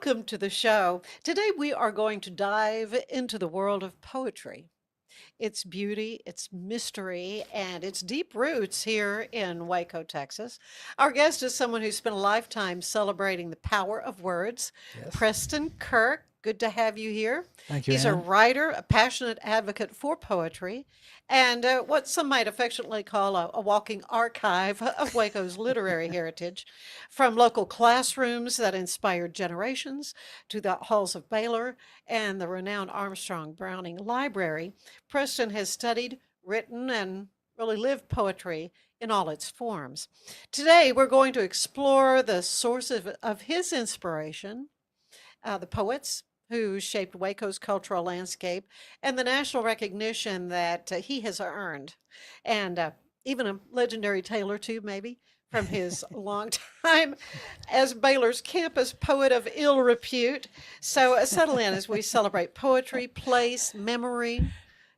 welcome to the show. Today we are going to dive into the world of poetry, its beauty, its mystery, and its deep roots here in Waco, Texas. Our guest is someone who spent a lifetime celebrating the power of words, Yes. Preston Kirk. Good to have you here. Thank you, He's a Ann. writer, a passionate advocate for poetry, and what some might affectionately call a walking archive of Waco's literary heritage, from local classrooms that inspired generations to the halls of Baylor and the renowned Armstrong Browning Library. Preston has studied, written, and really lived poetry in all its forms. Today, we're going to explore the source of his inspiration, the poets who shaped Waco's cultural landscape, and the national recognition that he has earned, and even a legendary tale or two, maybe, from his long time as Baylor's campus poet of ill repute. So settle in as we celebrate poetry, place, memory,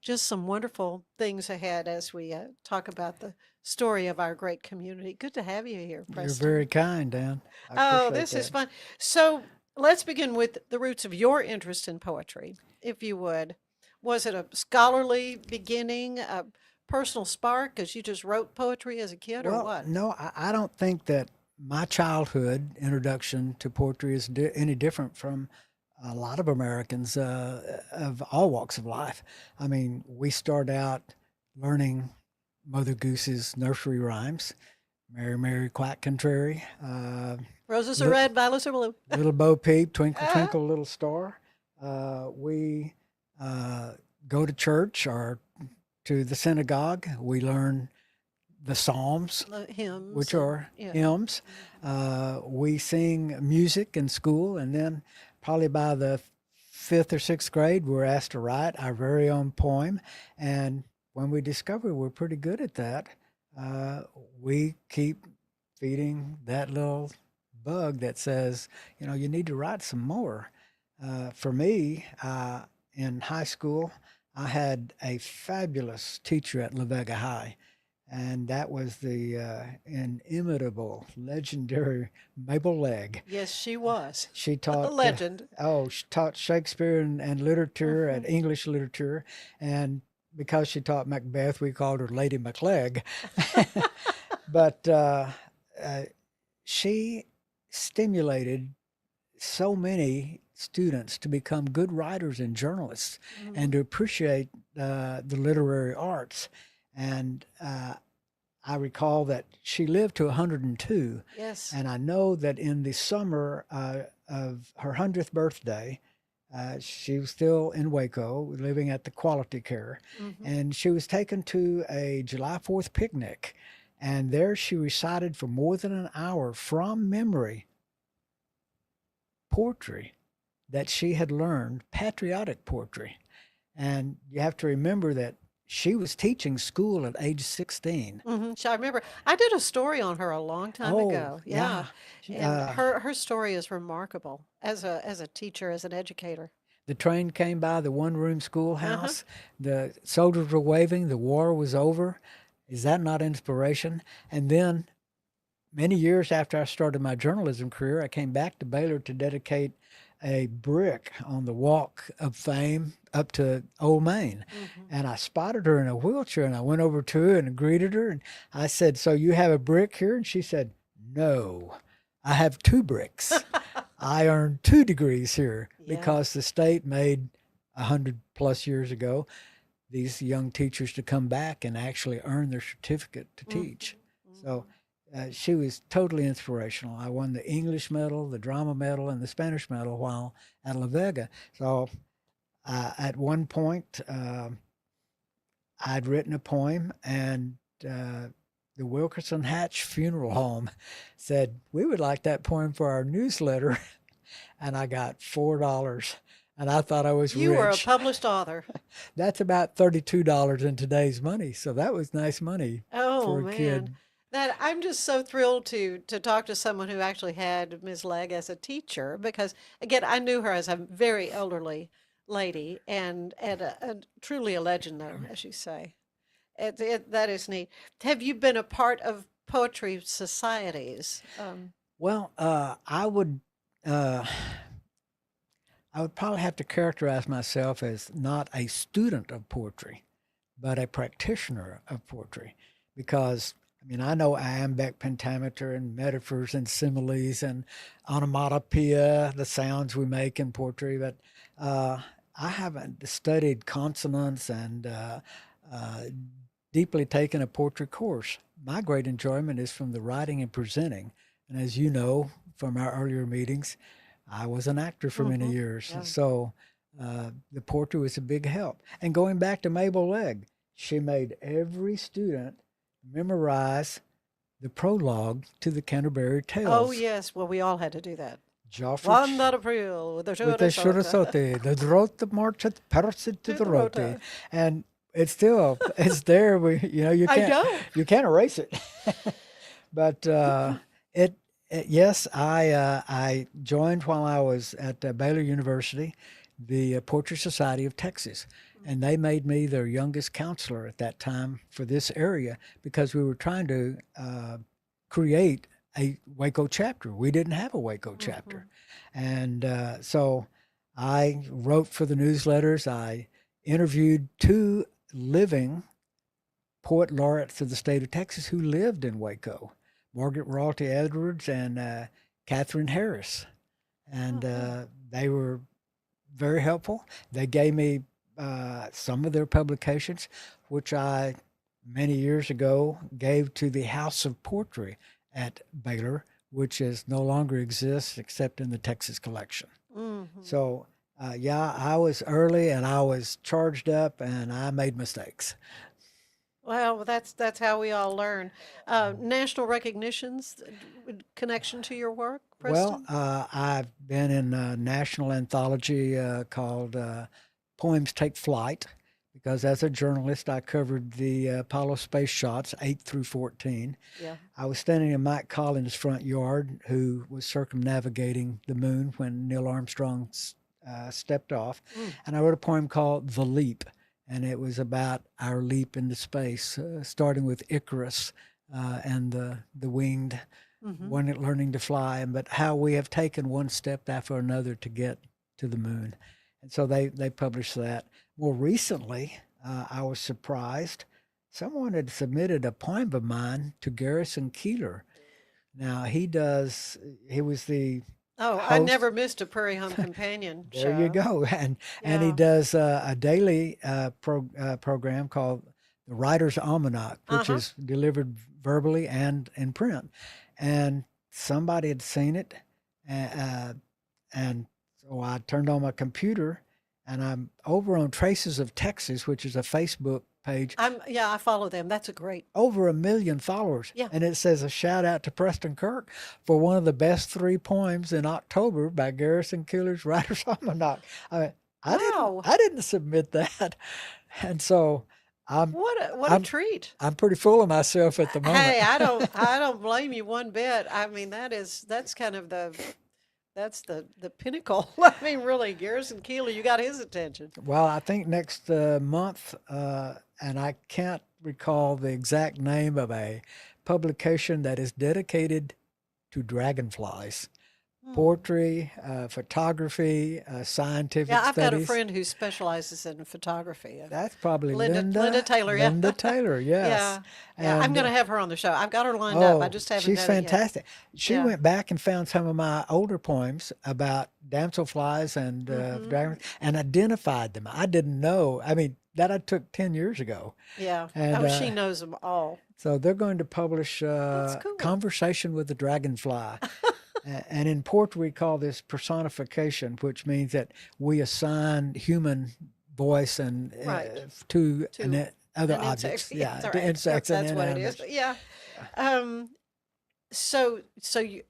just some wonderful things ahead as we talk about the story of our great community. Good to have you here, You're very Preston. kind, Dan. I Oh, appreciate this is that. fun. So let's begin with the roots of your interest in poetry, if you would. Was it a scholarly beginning, a personal spark because you just wrote poetry as a kid, or Well, what? no, I don't think that my childhood introduction to poetry is any different from a lot of Americans of all walks of life. I mean, we start out learning Mother Goose's nursery rhymes, Mary, Mary, Quack Contrary, Roses are li- red, violets are blue. Little Bo Peep, Twinkle, Ah, Twinkle, Little Star. We uh, go to church or to the synagogue. We learn the Psalms, the hymns which and are yeah. hymns. We sing music in school, and then probably by the fifth or sixth grade, we're asked to write our very own poem. And when we discover we're pretty good at that, uh, we keep feeding that little bug that says, you need to write some more. For me, in high school, I had a fabulous teacher at La Vega High, and that was the inimitable, legendary Mabel Legg. Yes, she was She a taught, legend. she taught Shakespeare and literature and Mhm. English literature, and because she taught Macbeth, we called her Lady Maclegg. But uh, she stimulated so many students to become good writers and journalists and Mhm. to appreciate the literary arts. And I recall that she lived to 102. Yes. And I know that in the summer of her 100th birthday, she was still in Waco, living at the Quality Care, Hmm. and she was taken to a July 4th picnic. And there she recited for more than an hour from memory poetry that she had learned, patriotic poetry. And you have to remember that she was teaching school at age 16. So I remember I did a story on her a long time Oh, ago. Yeah, yeah. and her story is remarkable as a teacher, as an educator. The train came by the one room Uh-huh. schoolhouse. The soldiers were waving. The war was over. Is that not inspiration? And then, many years after I started my journalism career, I came back to Baylor to dedicate a brick on the Walk of Fame up to Old Main. Hmm. And I spotted her in a wheelchair, and I went over to her and greeted her. And I said, "So you have a brick here?" And she said, "No, I have two bricks. I earned 2 degrees here Yeah. because the state made 100 plus years ago these young teachers to come back and actually earn their certificate to Hmm. teach." So Hmm. she was totally inspirational. I won the English medal, the drama medal, and the Spanish medal while at La Vega. So at one point, I'd written a poem, and the Wilkerson Hatch Funeral Home said, "We would like that poem for our newsletter." And I got $4. And I thought I was You were a rich. published author. That's about $32 in today's money. So that was nice money Oh for a man. kid. That I'm just so thrilled to talk to someone who actually had Ms. Legg as a teacher because again I knew her as a very elderly lady and truly a legend though, as you say. That is neat. Have you been a part of poetry societies? Well, I would uh, I would probably have to characterize myself as not a student of poetry, but a practitioner of poetry, because I mean I know iambic pentameter and metaphors and similes and onomatopoeia, the sounds we make in poetry, but uh, I haven't studied consonants and uh, deeply taken a poetry course. My great enjoyment is from the writing and presenting, and as you know from our earlier meetings, I was an actor for many Mm-hmm. years, Yeah. so the poetry was a big help. And going back to Mabel Legg, she made every student memorize the prologue to the Canterbury Oh, Tales. yes. Well, we all had to do that. Joffrey Juan de April with the with the Sota Shurasote, the Drot marched Persit to to the the Rote, Rota. and it's there. You I know. can't erase it. But yes, I joined while I was at Baylor University, the Poetry Society of Texas, and they made me their youngest counselor at that time for this area because we were trying to create a Waco chapter. We didn't have a Waco Mm-hmm. chapter, and so I wrote for the newsletters. I interviewed two living poet laureates of the state of Texas who lived in Waco, Margaret Ralty Edwards and Catherine Harris. And Oh, good. they were very helpful. They gave me some of their publications, which I, many years ago, gave to the House of Poetry at Baylor, which is no longer exists except in the Texas collection. Mm-hmm. So, yeah, I was early and I was charged up and I made mistakes. Well, that's how we all learn. National recognitions, connection to your work, Well, Preston? I've been in a national anthology called Poems Take Flight because as a journalist, I covered the Apollo space shots 8 through 14. Yeah. I was standing in Mike Collins' front yard, who was circumnavigating the moon when Neil Armstrong stepped off. Mm. And I wrote a poem called The Leap. And it was about our leap into space, starting with Icarus and the winged Mm-hmm. one learning to fly, but how we have taken one step after another to get to the moon. And so they published that. More recently, I was surprised. Someone had submitted a poem of mine to Garrison Keeler. Now he was the Oh, I host. never missed a Prairie Home Companion There you show. go. And he Yeah. does a daily program called the Writer's Almanac, which Uh-huh. is delivered verbally and in print. And somebody had seen it, and, and so I turned on my computer, and I'm over on Traces of Texas, which is a Facebook page, Yeah, I follow them. That's a great. over 1 million followers. Yeah. And it says a shout out to Preston Kirk for one of the best three poems in October by Garrison Keeler's Writer's Almanac. I mean, Wow. I didn't submit that. And so I'm What a I'm treat. I'm pretty full of myself at the moment. Hey, I don't blame you one bit. I mean, that's kind of the pinnacle. I mean, really, Garrison Keeler, you got his attention. Well, I think next month, and I can't recall the exact name of a publication that is dedicated to dragonflies, Hmm. poetry, photography, Yeah, scientific I've got a studies. friend who specializes in photography. That's probably Linda Taylor, yeah. Linda Taylor, yes. Yeah. Yeah, I'm And gonna have her on the show. I've got her lined up. I oh, just haven't she's done it yet. fantastic. She Yeah. went back and found some of my older poems about damselflies and Mm-hmm. dragons and identified them. I didn't know. I mean, that I took 10 years ago. Yeah. And Oh, she knows them all. so they're going to publish That's cool. Conversation with the Dragonfly. And in poetry, we call this personification, which means that we assign human voice and Right. to To other an objects. insect. Yeah, Yeah, all to right. Yep, insects and that's what it is. inanimate. Yeah. Um, so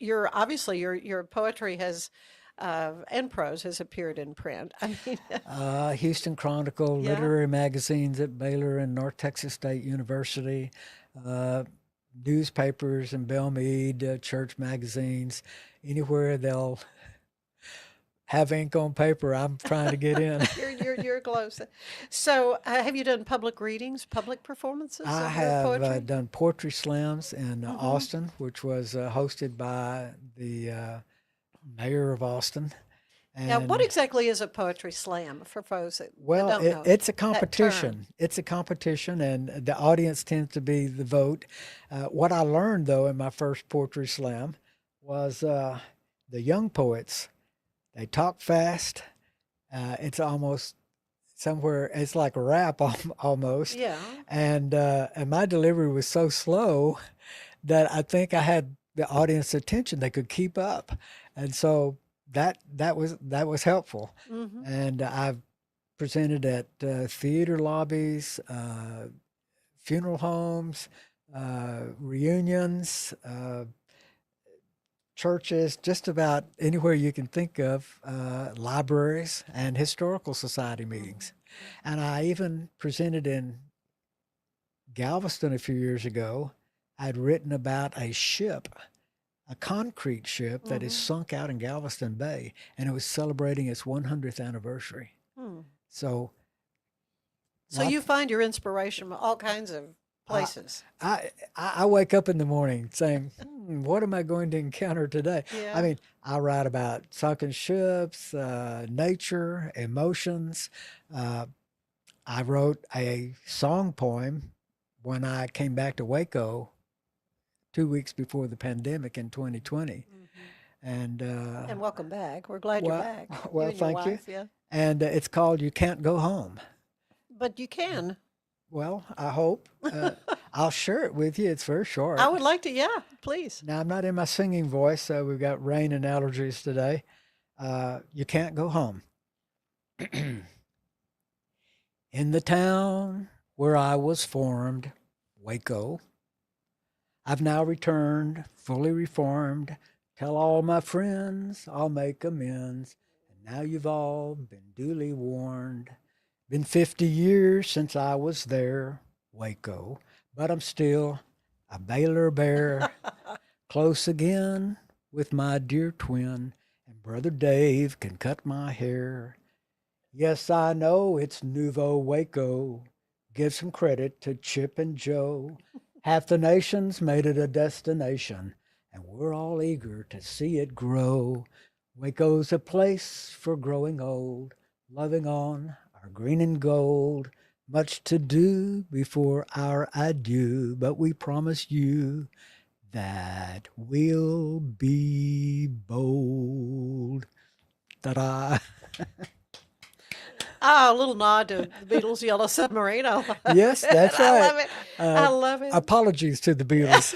you're obviously your poetry has and prose has appeared in print. I mean, Houston Chronicle, yeah. literary magazines at Baylor and North Texas State University, uh, newspapers in Belmead, church magazines, anywhere they'll have ink on paper, I'm trying to get in. You're close. So, have you done public readings, public performances I of your have poetry? done poetry slams in Mm-hmm. Austin, which was hosted by the mayor of Austin. Yeah, what And exactly is a poetry slam for folks that well, don't know it's a that term? competition. It's a competition, and the audience tends to be the vote. What I learned, though, in my first poetry slam was the young poets, they talk fast. It's almost somewhere, it's like a rap almost. Yeah. And my delivery was so slow that I think I had the audience attention. They could keep up. And so that was helpful. Hmm. And I've presented at theater lobbies, funeral homes, reunions, churches, just about anywhere you can think of, libraries and historical society meetings. And I even presented in Galveston a few years ago. I'd written about a ship, a concrete ship that is Hmm. sunk out in Galveston Bay, and it was celebrating its 100th anniversary. Hmm. So So not you find your inspiration from all kinds of I, places. I wake up in the morning saying, what am I going to encounter today? I Yeah. mean, I write about sunken ships, nature, emotions. Uh, I wrote a song poem when I came back to Waco 2 weeks before the pandemic in 2020. Hmm. And And welcome back. We're glad you're well, back. You well, and your thank you. wife, yeah. And it's called "You Can't Go Home." But you can. Well, I hope I'll share it with you. It's very I short. would like to, yeah, please. Now, I'm not in my singing voice, so we've got rain and allergies today. You can't go home. In the town where I was formed, Waco, I've now returned, fully reformed. Tell all my friends I'll make amends. And now you've all been duly warned. Been 50 years since I was there, Waco, but I'm still a Baylor Bear. Close again with my dear twin, and brother Dave can cut my hair. Yes, I know it's Nouveau Waco. Give some credit to Chip and Joe. Half the nation's made it a destination, and we're all eager to see it grow. Waco's a place for growing old, loving on our green and gold. Much to do before our adieu, but we promise you that will be bold. Ta-da! Ah, a little nod to the Beatles' Yellow Submarine. I love Yes, it. that's I right. love it. I Uh, love it. Apologies to the Beatles.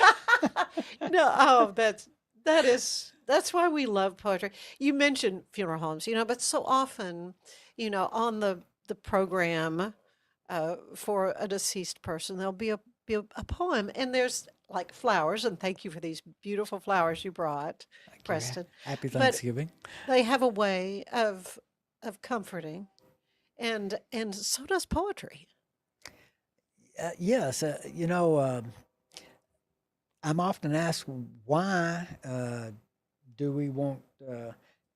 No, oh, that's why we love poetry. You mentioned funeral homes, but so often, on the program for a deceased person, there'll be a poem, and there's like flowers, and thank you for these beautiful flowers you brought, Thank you. Preston. Happy But Thanksgiving. they have a way of comforting, and so does poetry. Yes, I'm often asked why do we want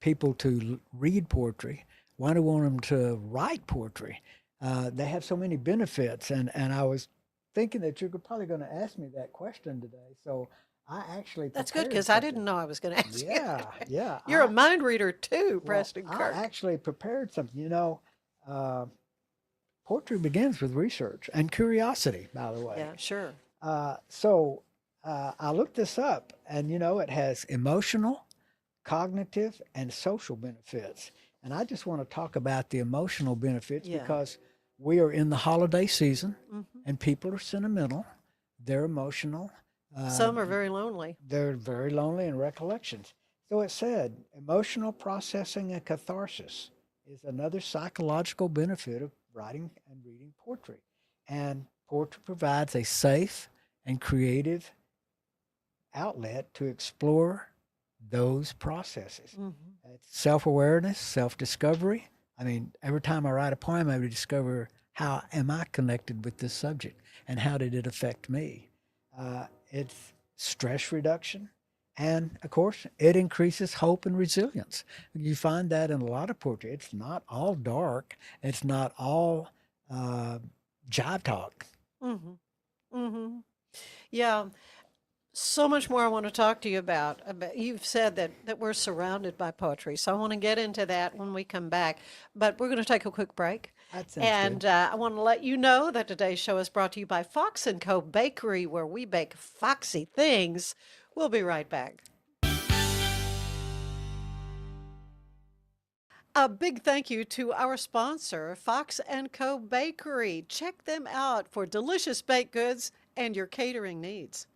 people to read poetry? Why do we want them to write poetry? They have so many benefits, and I was thinking that you're probably going to ask me that question today. So I actually That's good prepared because I something. didn't know I was going to ask you Yeah, that. yeah. You're a mind reader too, Preston I Kirk. actually prepared something. Uh, Poetry begins with research and curiosity, by the way. Yeah, sure. So I looked this up, and it has emotional, cognitive, and social benefits. And I just want to talk about the emotional benefits Yeah. because we are in the holiday season Hmm. and people are sentimental, they're emotional, uh, Some are very lonely. they're very lonely in recollections. So it said emotional processing and catharsis is another psychological benefit of writing and reading poetry. And poetry provides a safe and creative outlet to explore those processes. Hmm. It's self awareness, self discovery. I mean, every time I write a poem, I discover how am I connected with this subject and how did it affect me. It's stress reduction. And of course, it increases hope and resilience. You find that in a lot of poetry. It's not all dark, it's not all uh, jive talk. Hmm. Hmm. Yeah. so much more I want to talk to you about. You've said that we're surrounded by poetry, so I want to get into that when we come back. But we're going to take a quick break. That sounds good. And I want to let you know that today's show is brought to you by Fox & Co. Bakery, where we bake foxy things. We'll be right back. A big thank you to our sponsor, Fox & Co. Bakery. Check them out for delicious baked goods and your catering needs.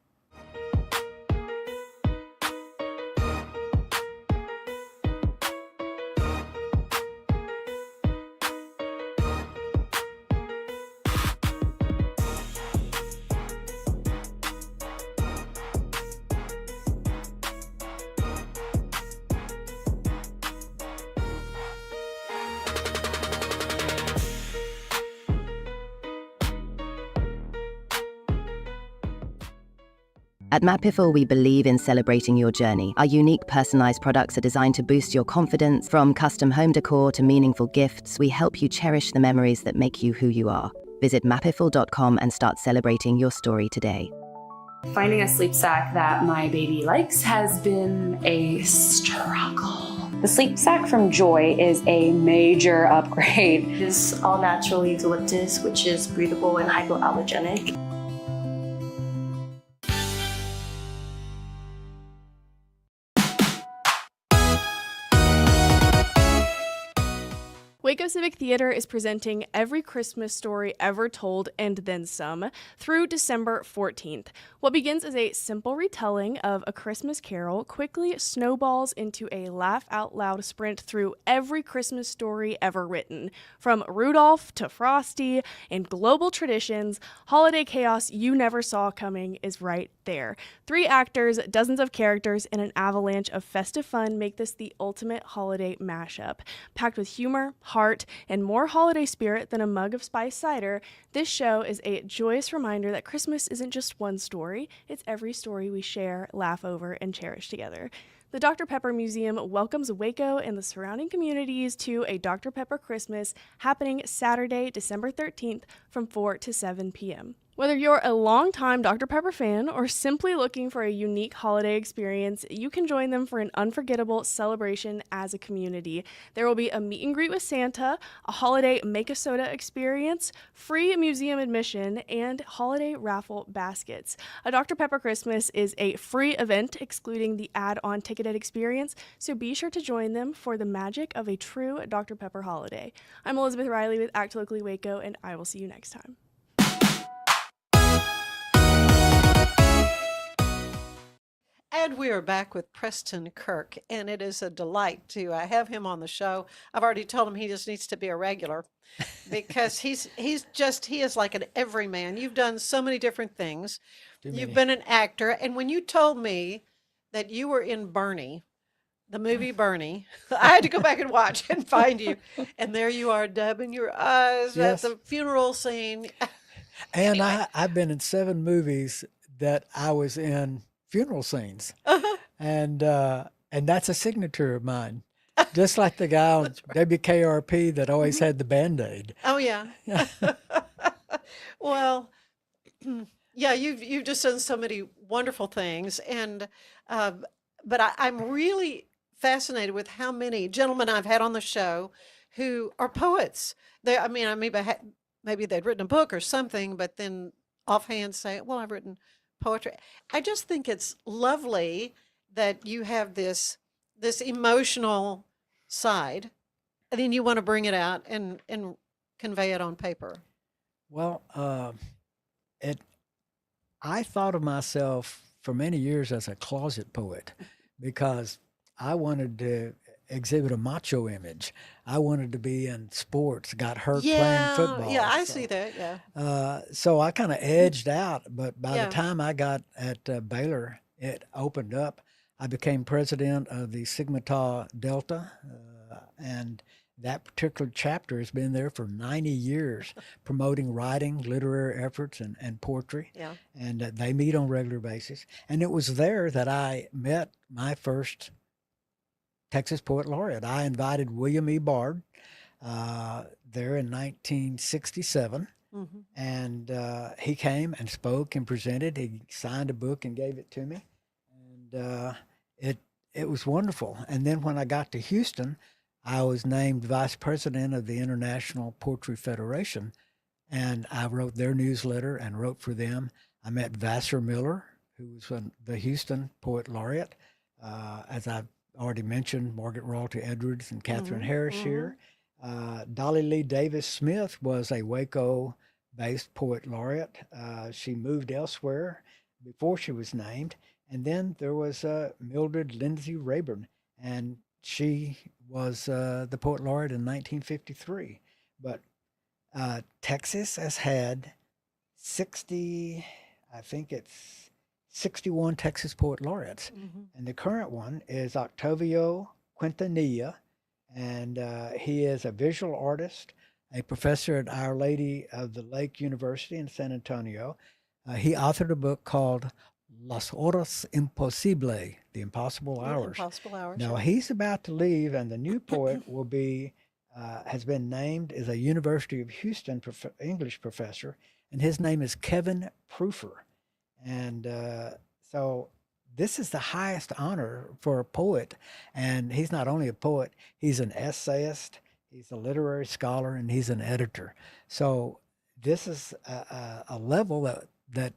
At Mapiful, we believe in celebrating your journey. Our unique personalized products are designed to boost your confidence. From custom home decor to meaningful gifts, we help you cherish the memories that make you who you are. Visit mapiful.com and start celebrating your story today. Finding a sleep sack that my baby likes has been a struggle. The sleep sack from Joy is a major upgrade. It is all natural eucalyptus, which is breathable and hypoallergenic. Waco Civic Theater is presenting Every Christmas Story Ever Told and Then Some through December 14th. What begins as a simple retelling of A Christmas Carol quickly snowballs into a laugh-out-loud sprint through every Christmas story ever written. From Rudolph to Frosty and global traditions, holiday chaos you never saw coming is right there. 3 actors, dozens of characters, and an avalanche of festive fun make this the ultimate holiday mashup. Packed with humor, heart, and more holiday spirit than a mug of spiced cider, this show is a joyous reminder that Christmas isn't just one story, it's every story we share, laugh over, and cherish together. The Dr. Pepper Museum welcomes Waco and the surrounding communities to a Dr. Pepper Christmas happening Saturday, December 13th from 4 to 7 p.m. Whether you're a longtime Dr. Pepper fan or simply looking for a unique holiday experience, you can join them for an unforgettable celebration as a community. There will be a meet and greet with Santa, a holiday make-a-soda experience, free museum admission, and holiday raffle baskets. A Dr. Pepper Christmas is a free event excluding the add-on ticketed experience, so be sure to join them for the magic of a true Dr. Pepper holiday. I'm Elizabeth Riley with Act Locally Waco, and I will see you next time. And we are back with Preston Kirk, and it is a delight to have him on the show. I've already told him he just needs to be a regular because he is like an everyman. You've done so many different things. You've been an actor, and when you told me that you were in Bernie, the movie Bernie, I had to go back and watch and find you, and there you are, dabbing your eyes Yes. at the funeral scene. And Anyway. I've been in 7 movies that I was in funeral scenes, Uh-huh. and that's a signature of mine. Just like the guy on WKRP that always had the Band-Aid. Oh yeah. Well, yeah, you've just done so many wonderful things, and but I'm really fascinated with how many gentlemen I've had on the show who are poets. Maybe they'd written a book or something, but then offhand say, "Well, I've written poetry." I just think it's lovely that you have this emotional side, and then you want to bring it out and convey it on paper. Well, it. I thought of myself for many years as a closet poet because I wanted to exhibit a macho image. I wanted to be in sports, got hurt playing football. Yeah, I see that. Yeah. So I kind of edged out, but by Yeah. the time I got at Baylor, it opened up. I became president of the Sigma Tau Delta, and that particular chapter has been there for 90 years, promoting writing, literary efforts, and poetry. Yeah. And they meet on a regular basis. And it was there that I met my first Texas Poet Laureate. I invited William E. Bard there in 1967. And he came and spoke and presented. He signed a book and gave it to me, and it was wonderful. And then when I got to Houston, I was named vice president of the International Poetry Federation, and I wrote their newsletter and wrote for them. I met Vassar Miller, who was the Houston Poet Laureate. As I've already mentioned, Margaret Ralty Edwards and Catherine Harris here. Dolly Lee Davis Smith was a Waco-based poet laureate. She moved elsewhere before she was named. And then there was Mildred Lindsay Rayburn, and she was the poet laureate in 1953. But Texas has had 60, I think it's 61 Texas poet laureates. And the current one is Octavio Quintanilla, and he is a visual artist, a professor at Our Lady of the Lake University in San Antonio. He authored a book called Las Horas Imposibles, The Impossible Hours. Impossible Hours. Now he's about to leave, and the new poet will be has been named as a University of Houston English professor, and his name is Kevin Proofer. And so this is the highest honor for a poet, and he's not only a poet, he's an essayist, he's a literary scholar, and he's an editor. So this is a level that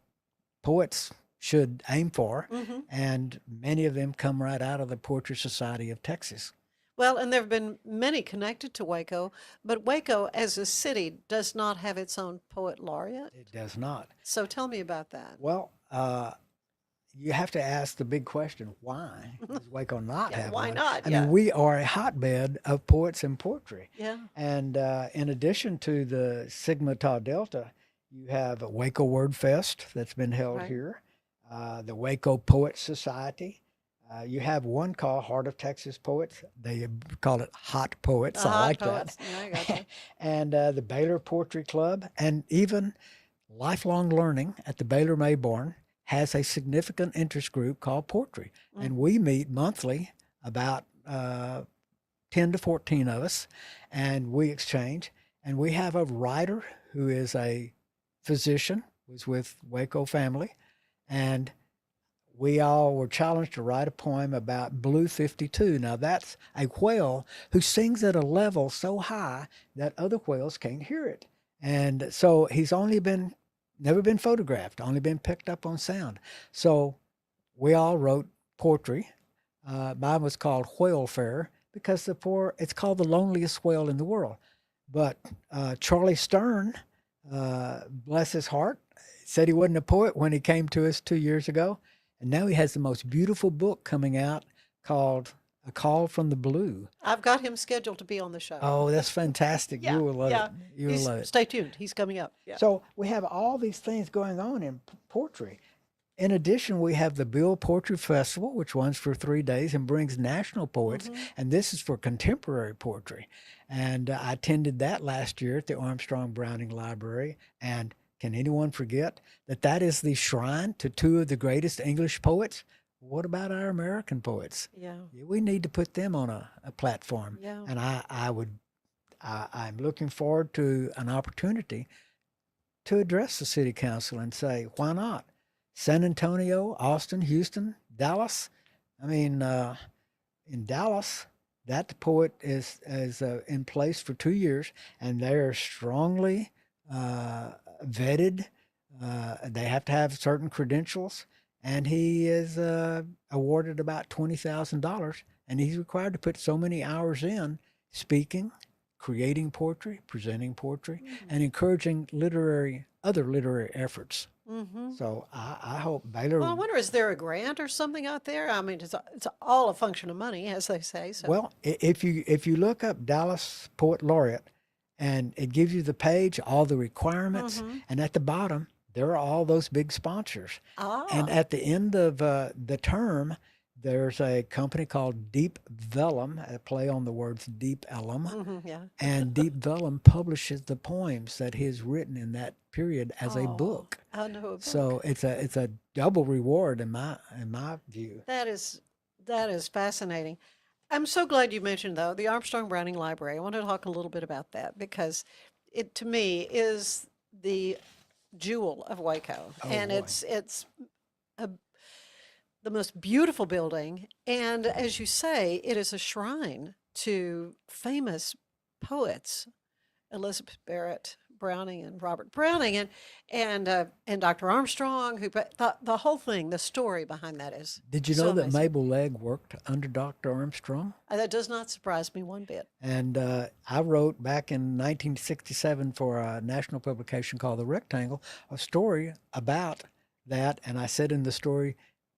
poets should aim for, and many of them come right out of the Poetry Society of Texas. Well, and there have been many connected to Waco, but Waco as a city does not have its own poet laureate. It does not. So tell me about that. Well, you have to ask the big question, why does Waco not have why one? not? I mean, we are a hotbed of poets and poetry. Yeah. And in addition to the Sigma Tau Delta, you have a Waco Word Fest that's been held here, the Waco Poet Society. You have one called Heart of Texas Poets. They call it Hot Poets. I like Poets. that. Yeah, I gotcha. And the Baylor Poetry Club, and even Lifelong Learning at the Baylor Mayborn has a significant interest group called Poetry. And we meet monthly, about 10 to 14 of us, and we exchange. And we have a writer who is a physician, was with Waco Family, and we all were challenged to write a poem about Blue 52. Now that's a whale who sings at a level so high that other whales can't hear it. And so he's never been photographed, only been picked up on sound. So we all wrote poetry. Mine was called Whale Fair because it's called the loneliest whale in the world. But Charlie Stern, bless his heart, said he wasn't a poet when he came to us 2 years ago. And now he has the most beautiful book coming out called A Call from the Blue. I've got him scheduled to be on the show. Oh, that's fantastic. You will love it. You will love it. Stay tuned. He's coming up. Yeah. So we have all these things going on in poetry. In addition, we have the Bill Poetry Festival, which runs for 3 days and brings national poets. And this is for contemporary poetry. And I attended that last year at the Armstrong Browning Library. And can anyone forget that is the shrine to two of the greatest English poets? What about our American poets? Yeah. We need to put them on a platform. Yeah. And I'm looking forward to an opportunity to address the city council and say, why not? San Antonio, Austin, Houston, Dallas. I mean, in Dallas, that poet is in place for 2 years, and they are strongly vetted. They have to have certain credentials, and he is awarded about $20,000, and he's required to put so many hours in speaking, creating poetry, presenting poetry, and encouraging other literary efforts. So I hope Baylor. Well, I wonder, is there a grant or something out there? I mean, it's all a function of money, as they say. So. Well, if you look up Dallas Poet Laureate, and it gives you the page, all the requirements, and at the bottom there are all those big sponsors. And at the end of the term, there's a company called Deep Vellum, a play on the words Deep Ellum, and Deep Vellum publishes the poems that he's written in that period as a book. I know a book. So it's a double reward in my view. That is fascinating. I'm so glad you mentioned, though, the Armstrong Browning Library. I want to talk a little bit about that because it, to me, is the jewel of Waco, Oh, and boy. it's a, the most beautiful building. And as you say, it is a shrine to famous poets, Elizabeth Barrett Browning and Robert Browning, and Dr. Armstrong. The whole thing, the story behind that is Did you so know that amazing. Mabel Legg worked under Dr. Armstrong? That does not surprise me one bit. And I wrote back in 1967 for a national publication called The Rectangle a story about that. And I said in the story,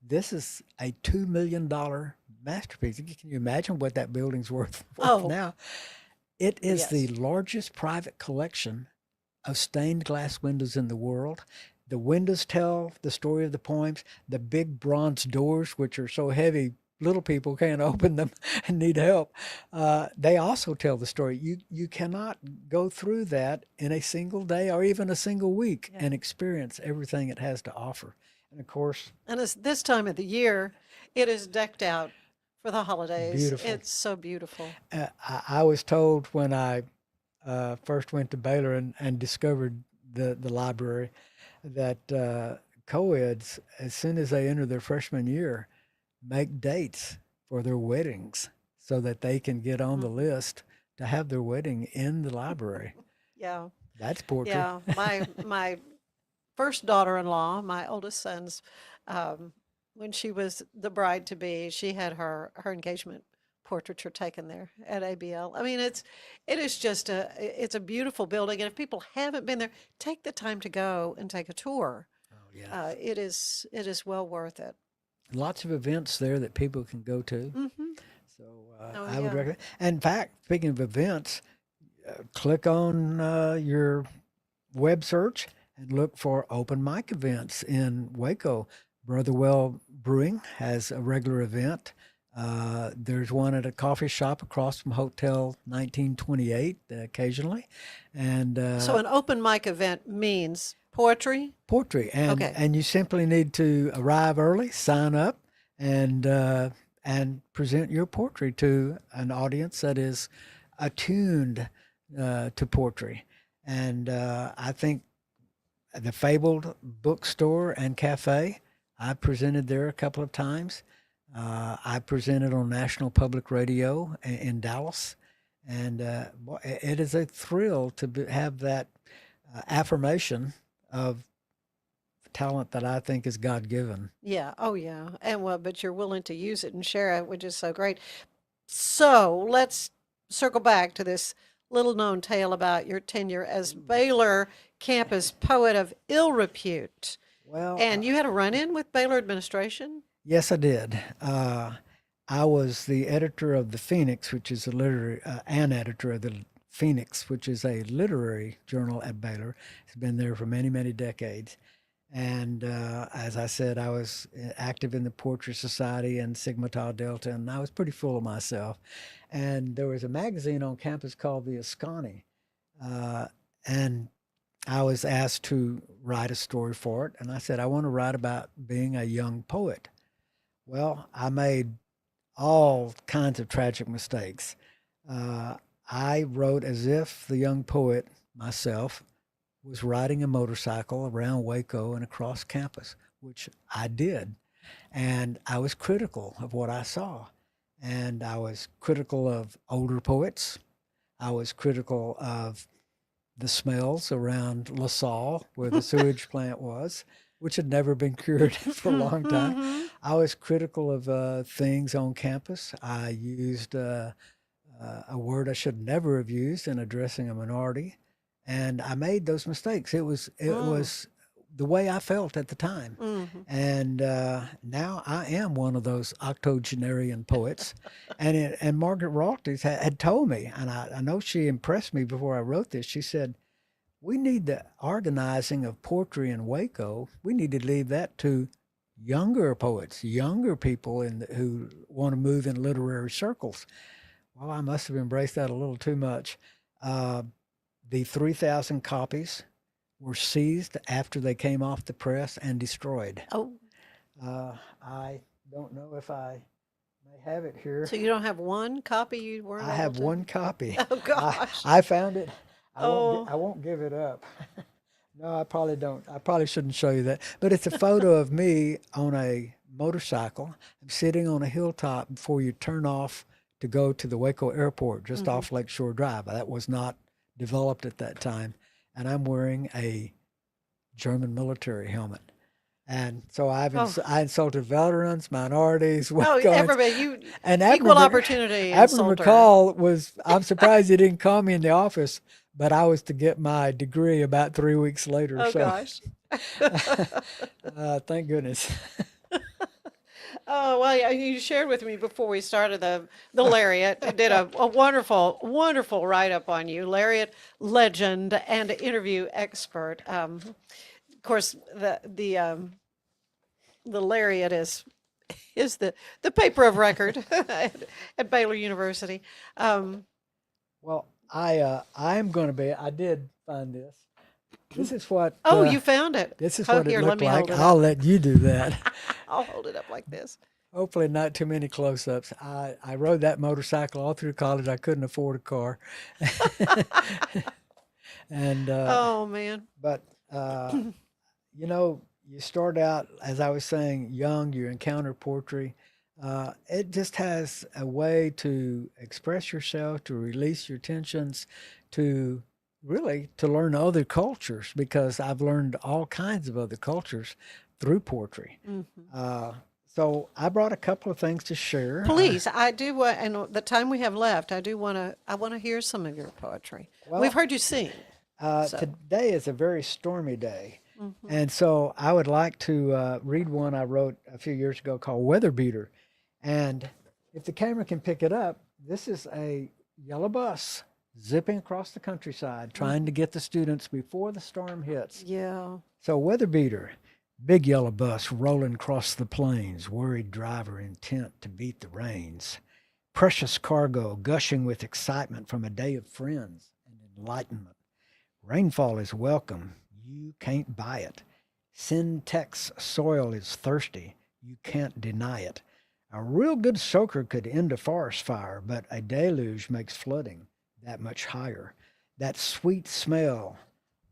this is a $2 million masterpiece. Can you imagine what that building's worth Oh, now? It is yes. the largest private collection of stained glass windows in the world. The windows tell the story of the poems. The big bronze doors, which are so heavy, little people can't open them and need help. They also tell the story. You cannot go through that in a single day or even a single week Yeah. and experience everything it has to offer. And of course, And it's this time of the year, it is decked out for the holidays. beautiful. It's so beautiful. I was told when I first went to Baylor and discovered the library that co-eds, as soon as they enter their freshman year, make dates for their weddings so that they can get on the list to have their wedding in the library. Yeah. That's poetry. Yeah. My first daughter-in-law, my oldest son's, when she was the bride to be, she had her engagement portraiture taken there at ABL. I mean, it is just it's a beautiful building, and if people haven't been there, take the time to go and take a tour. Oh, yeah. It is well worth it. Lots of events there that people can go to. Mm-hmm. So Oh, I would yeah. recommend. In fact, speaking of events, click on your web search and look for open mic events in Waco. Brotherwell Brewing has a regular event. There's one at a coffee shop across from Hotel 1928 occasionally, and So an open mic event means poetry. poetry. Okay. And you simply need to arrive early, sign up, and present your poetry to an audience that is attuned to poetry. And I think the Fabled Bookstore and Cafe, I presented there a couple of times. I presented on National Public Radio in Dallas. And it is a thrill to have that affirmation of talent that I think is God given. Yeah. Oh, yeah. And well, but you're willing to use it and share it, which is so great. So let's circle back to this little known tale about your tenure as Baylor campus poet of ill repute. Well, And you had a run in with Baylor administration? yes, I did. I was the editor of the Phoenix, which is a literary, an editor of the Phoenix, which is a literary journal at Baylor. It's been there for many, many decades. And as I said, I was active in the Poetry Society and Sigma Tau Delta, and I was pretty full of myself. And there was a magazine on campus called the Ascani, and I was asked to write a story for it. And I said, I want to write about being a young poet. Well, I made all kinds of tragic mistakes. I wrote as if the young poet, myself, was riding a motorcycle around Waco and across campus, which I did. And I was critical of what I saw. And I was critical of older poets. I was critical of the smells around LaSalle, where the sewage plant was, which had never been cured for a long time. I was critical of things on campus. I used a word I should never have used in addressing a minority, and I made those mistakes. It was the way I felt at the time, and now I am one of those octogenarian poets. And Margaret Raltis had told me, and I know she impressed me before I wrote this. She said, we need the organizing of poetry in Waco. We need to leave that to younger poets, younger people who want to move in literary circles. Well, I must have embraced that a little too much. The 3,000 copies were seized after they came off the press and destroyed. Oh, I don't know if I may have it here. so you don't have one copy you weren't I able have to? one copy. Oh, gosh. I found it. I Oh. won't give it up. No, I probably don't. I probably shouldn't show you that. But it's a photo of me on a motorcycle. I'm sitting on a hilltop before you turn off to go to the Waco airport, just off Lakeshore Drive. That was not developed at that time. And I'm wearing a German military helmet. And so Oh, I insulted veterans, minorities, oh, Wacons. everybody, you And equal opportunity Admiral insulter. McCall was, I'm surprised he didn't call me in the office, but I was to get my degree about 3 weeks later. Oh So gosh. thank goodness. Oh well, yeah, you shared with me before we started the Lariat. It did a wonderful, wonderful write up on you, Lariat legend and interview expert. Of course, the Lariat is the paper of record at Baylor University. Well, I'm going to be, I did find this. This is what, Oh, you found it. this is Oh, what it here, let looked me like. hold it I'll up. let you do that. I'll hold it up like this. Hopefully not too many close-ups. I rode that motorcycle all through college. I couldn't afford a car. And, Oh man. but, you know, you start out, as I was saying, young, you encounter poetry. It just has a way to express yourself, to release your tensions, to really to learn other cultures, because I've learned all kinds of other cultures through poetry. So I brought a couple of things to share. Please, I do want, and the time we have left, I want to hear some of your poetry. Well, We've heard you sing. So. Today is a very stormy day. And so I would like to read one I wrote a few years ago called Weather Beater. And if the camera can pick it up, this is a yellow bus zipping across the countryside, trying to get the students before the storm hits. Yeah. So Weather Beater, big yellow bus rolling across the plains, worried driver intent to beat the rains. Precious cargo gushing with excitement from a day of friends and enlightenment. Rainfall is welcome, you can't buy it. Syntax soil is thirsty, you can't deny it. A real good soaker could end a forest fire, but a deluge makes flooding that much higher. That sweet smell,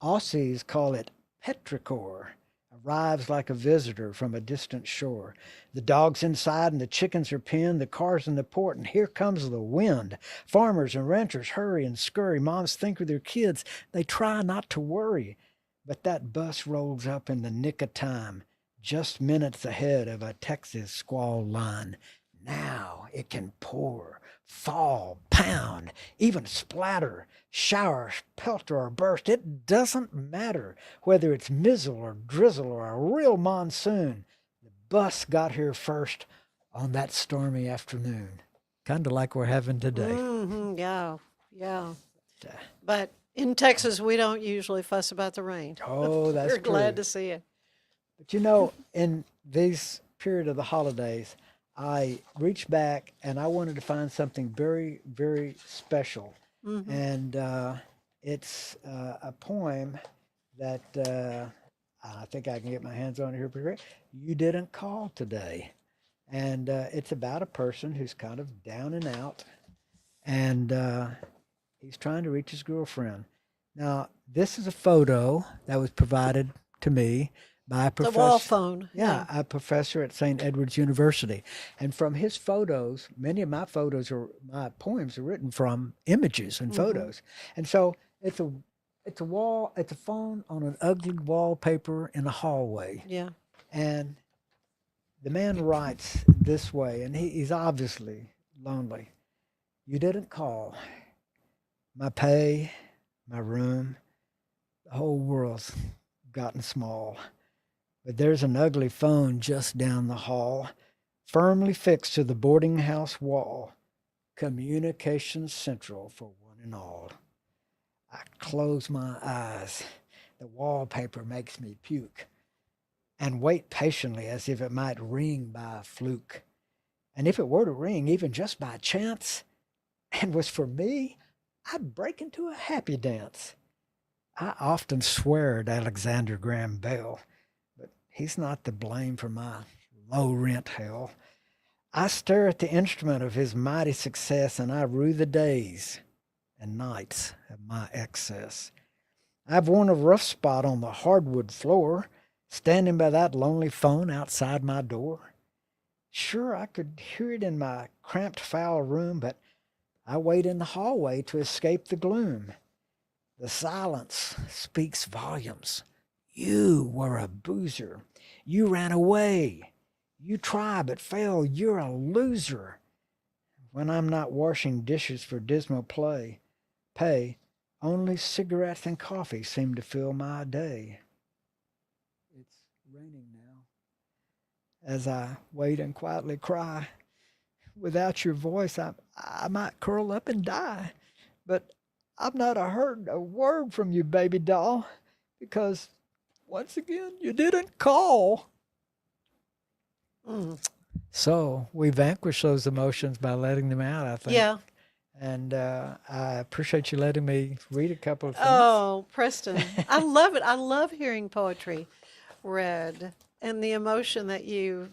Aussies call it petrichor, arrives like a visitor from a distant shore. The dog's inside and the chickens are penned, the car's in the port, and here comes the wind. Farmers and ranchers hurry and scurry. Moms think of their kids. They try not to worry. But that bus rolls up in the nick of time, just minutes ahead of a Texas squall line. Now it can pour, fall, pound, even splatter, shower, pelter, or burst. It doesn't matter whether it's mizzle or drizzle or a real monsoon. The bus got here first on that stormy afternoon, kind of like we're having today. Yeah. Yeah. But in Texas, we don't usually fuss about the rain. Oh, that's We're true. glad to see it. But you know, in this period of the holidays, I reached back and I wanted to find something very, very special. And it's a poem that I think I can get my hands on it here pretty quick. You Didn't Call Today. And it's about a person who's kind of down and out, and he's trying to reach his girlfriend. Now, this is a photo that was provided to me by a The professor. wall phone. Yeah, a professor at St. Edward's University. And from his photos, many of my poems are written from images and photos. And so it's a phone on an ugly wallpaper in a hallway. Yeah. And the man writes this way, and he's obviously lonely. You didn't call. My pay, my room, the whole world's gotten small. But there's an ugly phone just down the hall, firmly fixed to the boarding house wall. Communications central for one and all. I close my eyes. The wallpaper makes me puke, and wait patiently as if it might ring by a fluke. And if it were to ring, even just by chance, and was for me, I'd break into a happy dance. I often swear at Alexander Graham Bell, but he's not to blame for my low rent hell. I stare at the instrument of his mighty success, and I rue the days and nights of my excess. I've worn a rough spot on the hardwood floor, standing by that lonely phone outside my door. Sure, I could hear it in my cramped, foul room, but I wait in the hallway to escape the gloom. The silence speaks volumes. You were a boozer. You ran away. You tried but failed. You're a loser. When I'm not washing dishes for dismal pay, only cigarettes and coffee seem to fill my day. It's raining now. As I wait and quietly cry, without your voice, I might curl up and die. But I've not heard a word from you, baby doll, because once again, you didn't call. Mm. So we vanquish those emotions by letting them out, I think. Yeah. And I appreciate you letting me read a couple of things. Oh, Preston, I love it. I love hearing poetry read and the emotion that you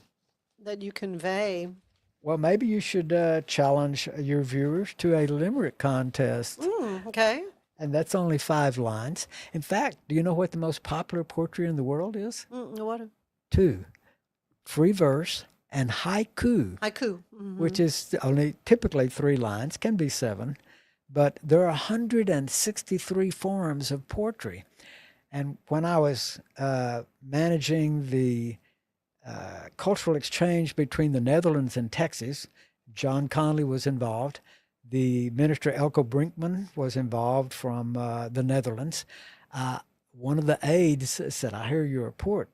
convey. Well, maybe you should challenge your viewers to a limerick contest. Okay. And that's only 5 lines. In fact, do you know what the most popular poetry in the world is? What? 2. Free verse and haiku. Haiku. Which is only typically 3 lines, can be 7, but there are 163 forms of poetry. And when I was managing the cultural exchange between the Netherlands and Texas, John Conley was involved. The minister Elko Brinkman was involved from the Netherlands. One of the aides said, "I hear your report.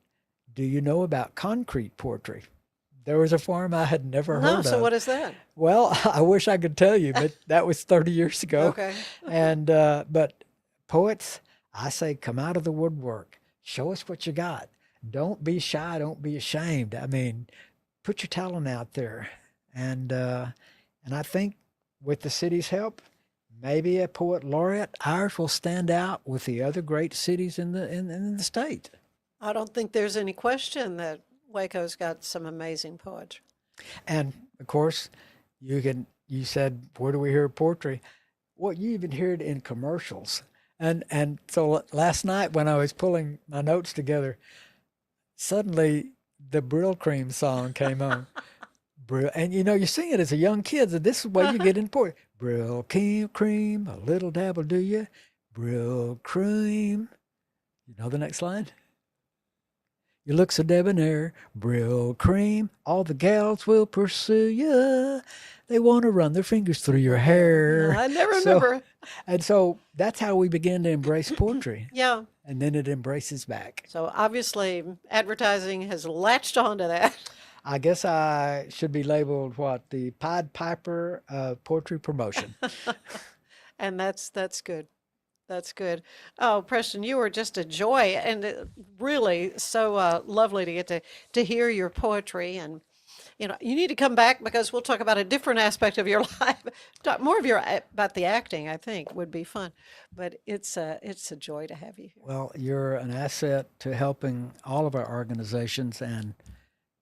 Do you know about concrete poetry?" There was a form I had never heard No, of. so what is that? Well, I wish I could tell you, but that was 30 years ago. Okay. And but poets, I say, come out of the woodwork. Show us what you got. Don't be shy. Don't be ashamed. I mean, put your talent out there. And I think with the city's help, maybe a poet laureate, ours will stand out with the other great cities in the state. I don't think there's any question that Waco's got some amazing poetry. And of course, you said, where do we hear poetry? Well, you even hear it in commercials. And so last night when I was pulling my notes together, suddenly the Brill Cream song came on. Brill, and you sing it as a young kid, so this is where you get in poetry. Brill cream, a little dabble, do you? Brill cream. You know the next line? You look so debonair, Brill cream, all the gals will pursue you. They want to run their fingers through your hair. I never remember. So that's how we begin to embrace poetry. Yeah. And then it embraces back. So obviously advertising has latched onto that. I guess I should be labeled what? The Pied Piper of poetry promotion. And that's good. That's good. Oh, Preston, you were just a joy, and really so lovely to get to hear your poetry. And you need to come back because we'll talk about a different aspect of your life. Talk more about the acting. I think would be fun. But it's a joy to have you here. Well, you're an asset to helping all of our organizations and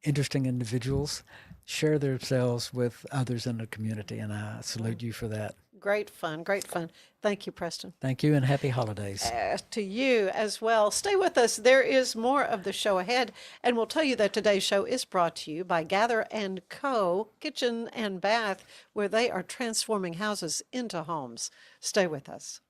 interesting individuals share themselves with others in the community, and I salute you for that. Great fun. Thank you, Preston. Thank you, and happy holidays. To you as well. Stay with us. There is more of the show ahead, and we'll tell you that today's show is brought to you by Gather & Co. Kitchen and Bath, where they are transforming houses into homes. Stay with us.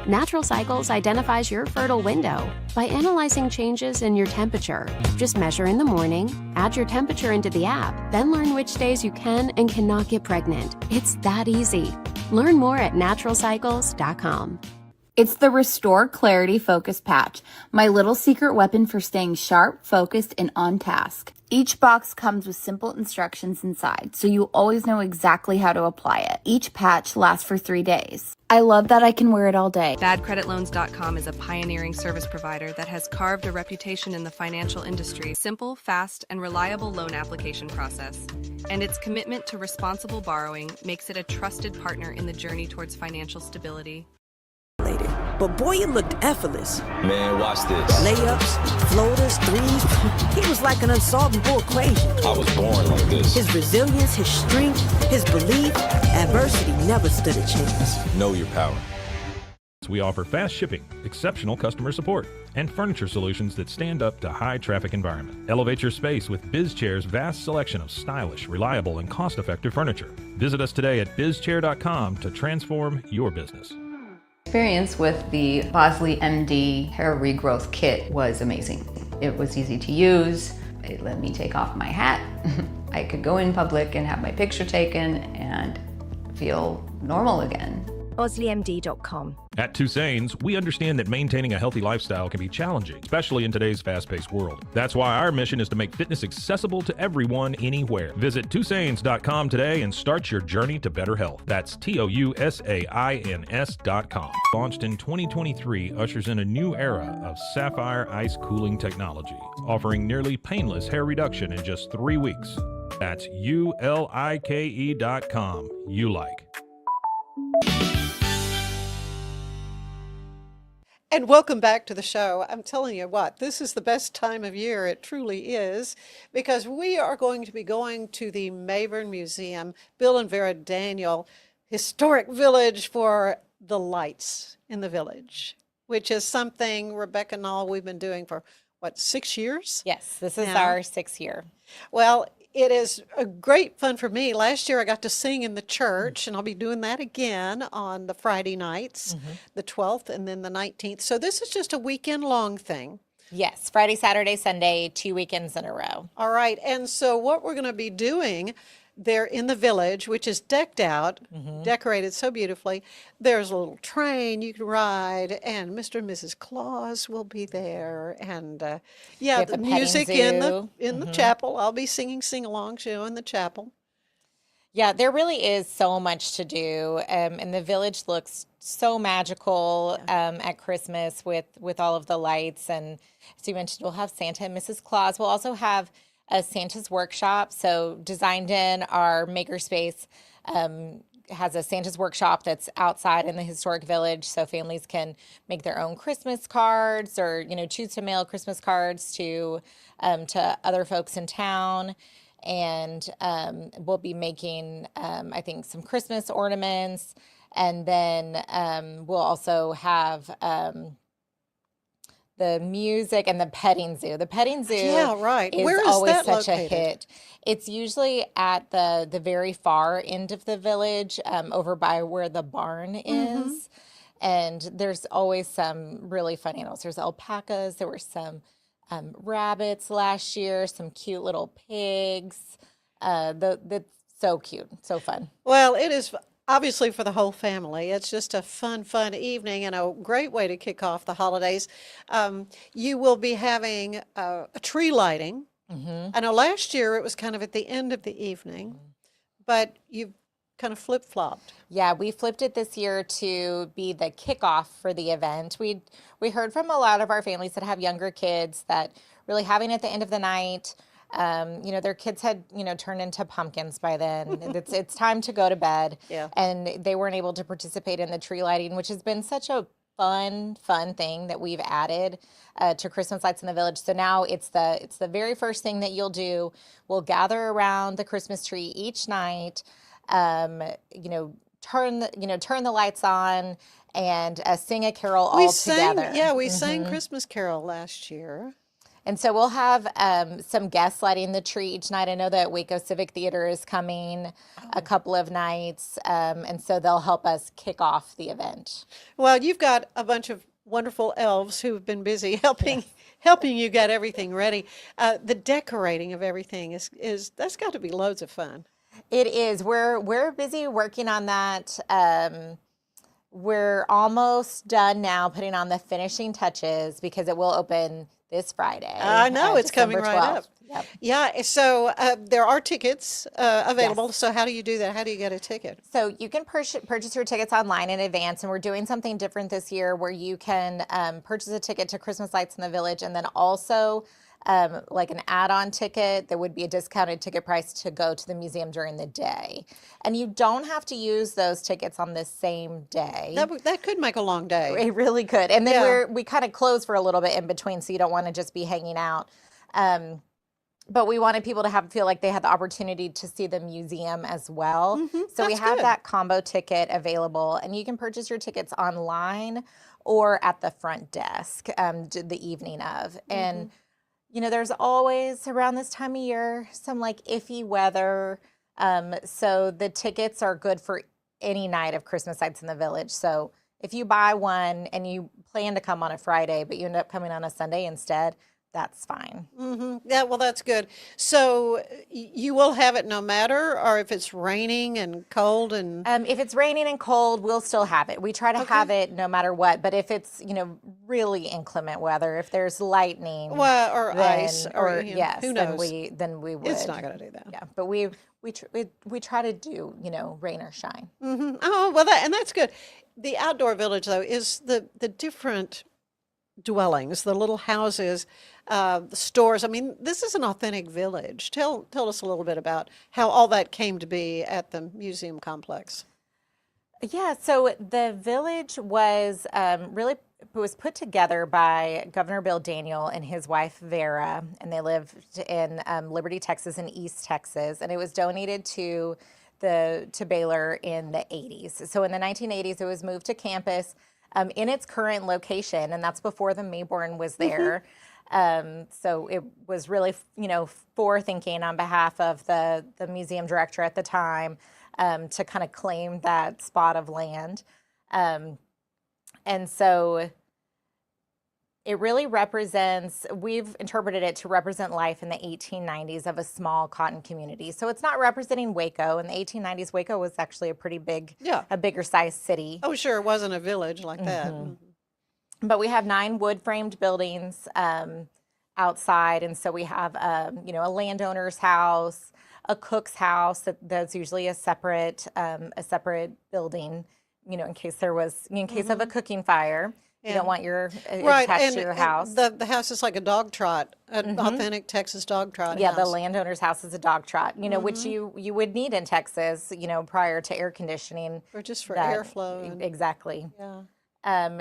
Natural Cycles identifies your fertile window by analyzing changes in your temperature. Just measure in the morning, add your temperature into the app, then learn which days you can and cannot get pregnant. It's that easy. Learn more at naturalcycles.com. It's the Restore Clarity Focus Patch, my little secret weapon for staying sharp, focused, and on task. Each box comes with simple instructions inside, so you always know exactly how to apply it. Each patch lasts for 3 days. I love that I can wear it all day. BadCreditLoans.com is a pioneering service provider that has carved a reputation in the financial industry. Simple, fast, and reliable loan application process. and its commitment to responsible borrowing makes it a trusted partner in the journey towards financial stability. But boy, it looked effortless. Man, watch this. Layups, floaters, threes. He was like an unsolvable equation. I was born like this. His resilience, his strength, his belief, adversity never stood a chance. Know your power. We offer fast shipping, exceptional customer support, and furniture solutions that stand up to high traffic environment. Elevate your space with BizChair's vast selection of stylish, reliable, and cost-effective furniture. Visit us today at bizchair.com to transform your business. Experience with the Bosley MD hair regrowth kit was amazing. It was easy to use. It let me take off my hat. I could go in public and have my picture taken and feel normal again. BosleyMD.com. At Tusain's, we understand that maintaining a healthy lifestyle can be challenging, especially in today's fast-paced world. That's why our mission is to make fitness accessible to everyone, anywhere. Visit Tusains.com today and start your journey to better health. That's TOUSAINS.com. Launched in 2023, ushers in a new era of sapphire ice cooling technology, offering nearly painless hair reduction in just 3 weeks. That's ULIKE.com. You like. And welcome back to the show. I'm telling you what, this is the best time of year. It truly is, because we are going to be going to the Mayborn Museum, Bill and Vera Daniel Historic Village, for the lights in the village, which is something, Rebecca Knoll, we've been doing for, 6 years? Yes, this is now? our 6th year. Well, it is a great fun for me. Last year I got to sing in the church, and I'll be doing that again on the Friday nights, the 12th and then the 19th. So this is just a weekend-long thing. Yes, Friday, Saturday, Sunday, 2 weekends in a row. All right, and so what we're going to be doing there in the village, which is decked out, decorated so beautifully. There's a little train you can ride, and Mr. and Mrs. Claus will be there, and the music in the chapel. I'll be singing sing-along show in the chapel. Yeah, there really is so much to do, and the village looks so magical at Christmas with all of the lights. And as you mentioned, we'll have Santa and Mrs. Claus. We'll also have a Santa's workshop. So Designed In, our makerspace, has a Santa's workshop that's outside in the historic village, so families can make their own Christmas cards, or choose to mail Christmas cards to other folks in town. And we'll be making, I think, some Christmas ornaments, and then we'll also have the music and the petting zoo. The petting zoo, is Where is always that such located? a hit. It's usually at the very far end of the village, over by where the barn is. And there's always some really fun animals. There's alpacas. There were some rabbits last year, some cute little pigs. That's so cute, so fun. Well, it is obviously for the whole family. It's just a fun evening, and a great way to kick off the holidays. You will be having a tree lighting. I know last year it was kind of at the end of the evening, but you've kind of flip-flopped. Yeah, we flipped it this year to be the kickoff for the event. We heard from a lot of our families that have younger kids that really having it at the end of the night, their kids had, turned into pumpkins by then. It's time to go to bed. Yeah. And they weren't able to participate in the tree lighting, which has been such a fun thing that we've added to Christmas lights in the village. So now it's the very first thing that you'll do. We'll gather around the Christmas tree each night, turn the lights on, and sing a carol all together. We sang Christmas Carol last year. And so we'll have some guests lighting the tree each night. I know that Waco Civic Theater is coming a couple of nights, and so they'll help us kick off the event. Well, you've got a bunch of wonderful elves who've been busy helping you get everything ready. The decorating of everything is that's got to be loads of fun. It is. We're busy working on that. We're almost done now putting on the finishing touches, because it will open this Friday. I know, it's coming December right 12th. up. Yep. Yeah, so there are tickets available. Yes. So how do you do that? How do you get a ticket? So you can purchase your tickets online in advance, and we're doing something different this year where you can purchase a ticket to Christmas Lights in the Village, and then also like an add-on ticket. There would be a discounted ticket price to go to the museum during the day. And you don't have to use those tickets on the same day. That could make a long day. It really could. And then Yeah. we kind of close for a little bit in between, so you don't want to just be hanging out. But we wanted people to feel like they had the opportunity to see the museum as well. So we That's have good. that combo ticket available, and you can purchase your tickets online or at the front desk the evening of. And there's always around this time of year some like iffy weather. So the tickets are good for any night of Christmas Lights in the Village. So if you buy one and you plan to come on a Friday, but you end up coming on a Sunday instead, that's fine. Yeah, well, that's good. So you will have it no matter, or if it's raining and cold and. If it's raining and cold, we'll still have it. We try to have it no matter what. But if it's really inclement weather, if there's lightning, or ice, or yes, who knows? then we would. It's not going to do that. Yeah, but we try to do rain or shine. Oh well, that's good. The outdoor village though is the different dwellings, the little houses, the stores. I mean, this is an authentic village. Tell us a little bit about how all that came to be at the museum complex. Yeah, so the village was was put together by Governor Bill Daniel and his wife Vera, and they lived in Liberty, Texas, and East Texas, and it was donated to Baylor in the 80s. So in the 1980s, it was moved to campus in its current location, and that's before the Mayborn was there. So it was really, forethinking on behalf of the museum director at the time to kind of claim that spot of land. And so it really we've interpreted it to represent life in the 1890s of a small cotton community. So it's not representing Waco. In the 1890s, Waco was actually a pretty big, a bigger sized city. Oh, sure. It wasn't a village like that. But we have 9 wood-framed buildings outside. And so we have, a landowner's house, a cook's house that's usually a separate building, in case of a cooking fire. You don't want your attached to your house. The house is like a dog trot, an authentic Texas dog trot. Yeah, house. the landowner's house is a dog trot, which you would need in Texas, prior to air conditioning. Or just for airflow. Exactly. Yeah.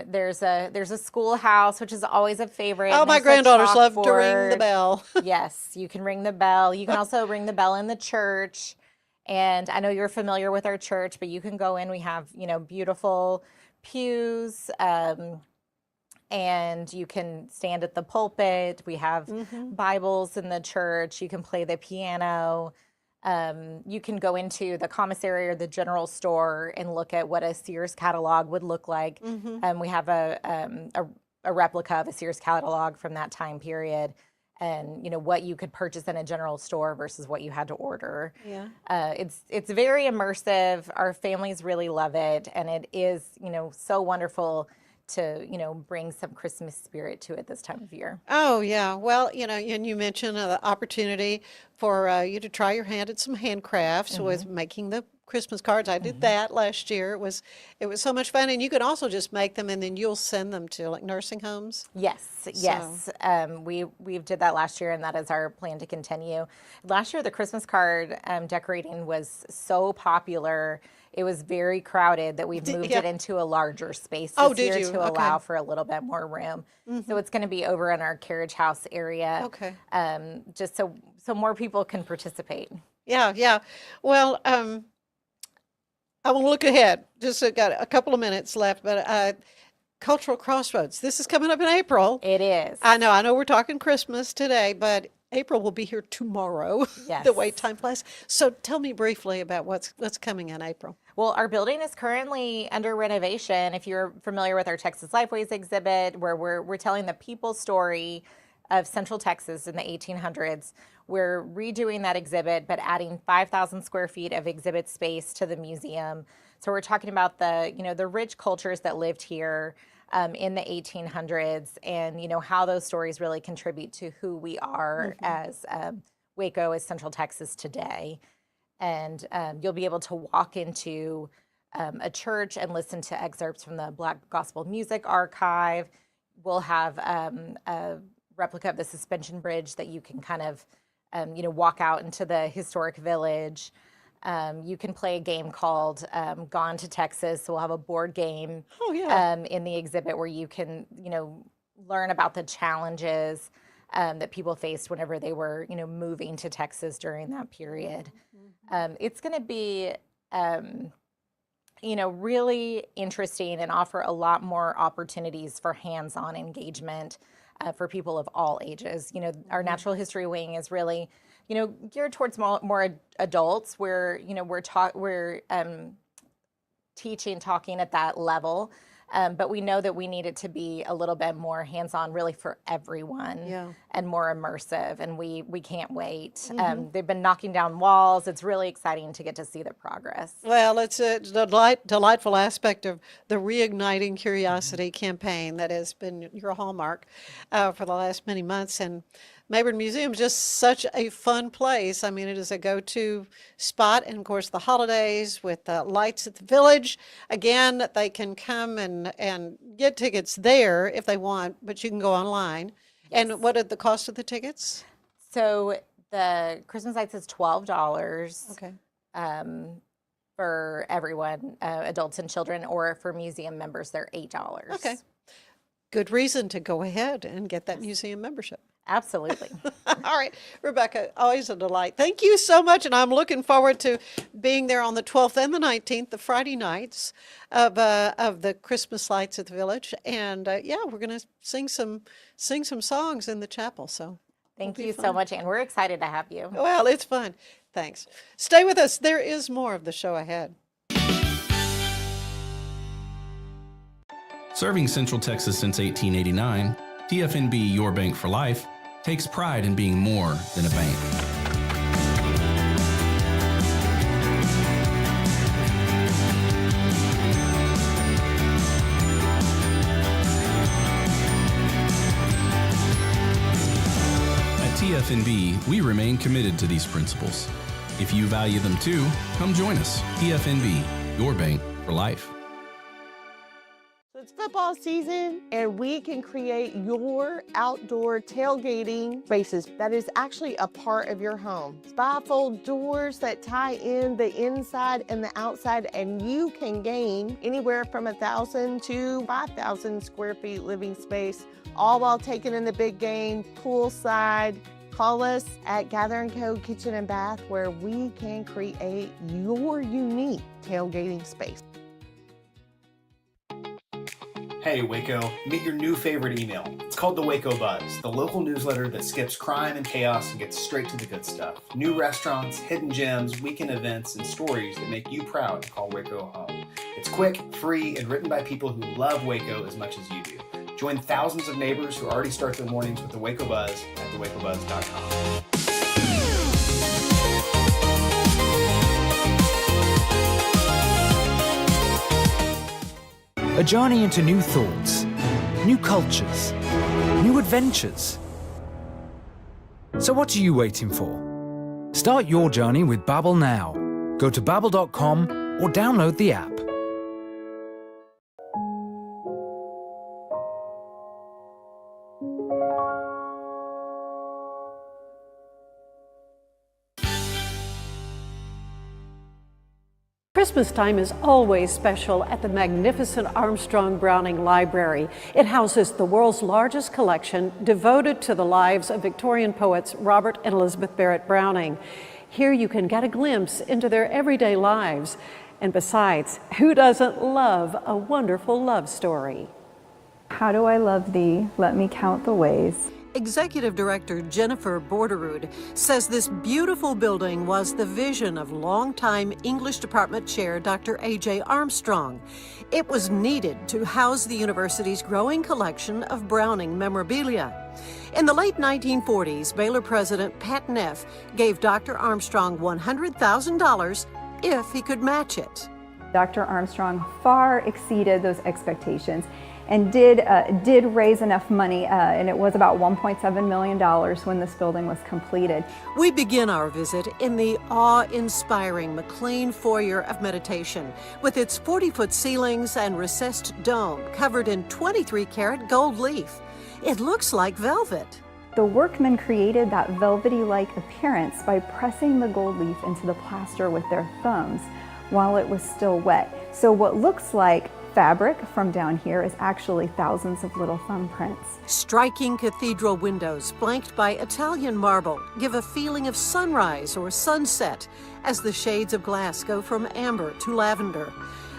There's a schoolhouse, which is always a favorite. Oh, my granddaughters love to ring the bell. Yes, you can ring the bell. You can also ring the bell in the church. And I know you're familiar with our church, but you can go in. We have, beautiful pews. And you can stand at the pulpit. We have Bibles in the church. You can play the piano. You can go into the commissary or the general store and look at what a Sears catalog would look like. We have a replica of a Sears catalog from that time period, and what you could purchase in a general store versus what you had to order. Yeah. It's very immersive. Our families really love it, and it is so wonderful to bring some Christmas spirit to it this time of year. Oh yeah, well and you mentioned the opportunity for you to try your hand at some handcrafts with making the Christmas cards. I did that last year. It was so much fun, and you could also just make them and then you'll send them to like nursing homes. Yes. We did that last year, and that is our plan to continue. Last year, the Christmas card decorating was so popular. It was very crowded that we've moved it into a larger space this year to allow for a little bit more room. So it's going to be over in our carriage house area. Okay. Just so more people can participate. Yeah. Well, I will look ahead. Just got a couple of minutes left, but Cultural Crossroads. This is coming up in April. It is. I know we're talking Christmas today, but April will be here tomorrow. Yes. The way time flies. So tell me briefly about what's coming in April. Well, our building is currently under renovation. If you're familiar with our Texas Lifeways exhibit, where we're telling the people story of Central Texas in the 1800s, we're redoing that exhibit, but adding 5,000 square feet of exhibit space to the museum. So we're talking about the rich cultures that lived here in the 1800s, and how those stories really contribute to who we are as Waco, as Central Texas today. And you'll be able to walk into a church and listen to excerpts from the Black Gospel Music Archive. We'll have a replica of the suspension bridge that you can kind of, walk out into the historic village. You can play a game called Gone to Texas. So we'll have a board game in the exhibit where you can, learn about the challenges that people faced whenever they were, moving to Texas during that period. It's going to be, really interesting and offer a lot more opportunities for hands-on engagement for people of all ages. Our natural history wing is really, geared towards more adults. Where we're talking at that level. But we know that we need it to be a little bit more hands-on, really for everyone, and more immersive. And we can't wait. They've been knocking down walls. It's really exciting to get to see the progress. Well, it's a delightful aspect of the Reigniting Curiosity campaign that has been your hallmark for the last many months. And Mayborn Museum is just such a fun place. I mean, it is a go-to spot. And of course, the holidays with the lights at the village. Again, they can come and get tickets there if they want, but you can go online. And what are the cost of the tickets? So the Christmas lights is $12. Okay. For everyone, adults and children, or for museum members, they're $8. Okay. Good reason to go ahead and get that museum membership. Absolutely. All right, Rebecca, always a delight. Thank you so much, and I'm looking forward to being there on the 12th and the 19th, the Friday nights of the Christmas lights at the village. And we're going to sing some songs in the chapel. So thank you so much, Anne. We're excited to have you. Well, it's fun. Thanks. Stay with us. There is more of the show ahead. Serving Central Texas since 1889, TFNB Your Bank for Life takes pride in being more than a bank. At TFNB, we remain committed to these principles. If you value them too, come join us. TFNB, Your Bank for Life. It's football season, and we can create your outdoor tailgating spaces that is actually a part of your home. Bifold doors that tie in the inside and the outside, and you can gain anywhere from 1,000 to 5,000 square feet living space, all while taking in the big game, poolside. Call us at Gather & Co. Kitchen and Bath, where we can create your unique tailgating space. Hey Waco, meet your new favorite email. It's called the Waco Buzz, the local newsletter that skips crime and chaos and gets straight to the good stuff. New restaurants, hidden gems, weekend events, and stories that make you proud to call Waco home. It's quick, free, and written by people who love Waco as much as you do. Join thousands of neighbors who already start their mornings with the Waco Buzz at thewacobuzz.com. A journey into new thoughts, new cultures, new adventures. So what are you waiting for? Start your journey with Babbel now. Go to babbel.com or download the app. Christmas time is always special at the magnificent Armstrong Browning Library. It houses the world's largest collection devoted to the lives of Victorian poets Robert and Elizabeth Barrett Browning. Here you can get a glimpse into their everyday lives. And besides, who doesn't love a wonderful love story? How do I love thee? Let me count the ways. Executive Director Jennifer Borderud says this beautiful building was the vision of longtime English Department Chair Dr. A.J. Armstrong. It was needed to house the university's growing collection of Browning memorabilia. In the late 1940s, Baylor President Pat Neff gave Dr. Armstrong $100,000 if he could match it. Dr. Armstrong far exceeded those expectations and did raise enough money, and it was about $1.7 million when this building was completed. We begin our visit in the awe-inspiring McLean Foyer of Meditation, with its 40-foot ceilings and recessed dome covered in 23-karat gold leaf. It looks like velvet. The workmen created that velvety-like appearance by pressing the gold leaf into the plaster with their thumbs while it was still wet. So what looks like fabric from down here is actually thousands of little thumbprints. Striking cathedral windows flanked by Italian marble give a feeling of sunrise or sunset as the shades of glass go from amber to lavender.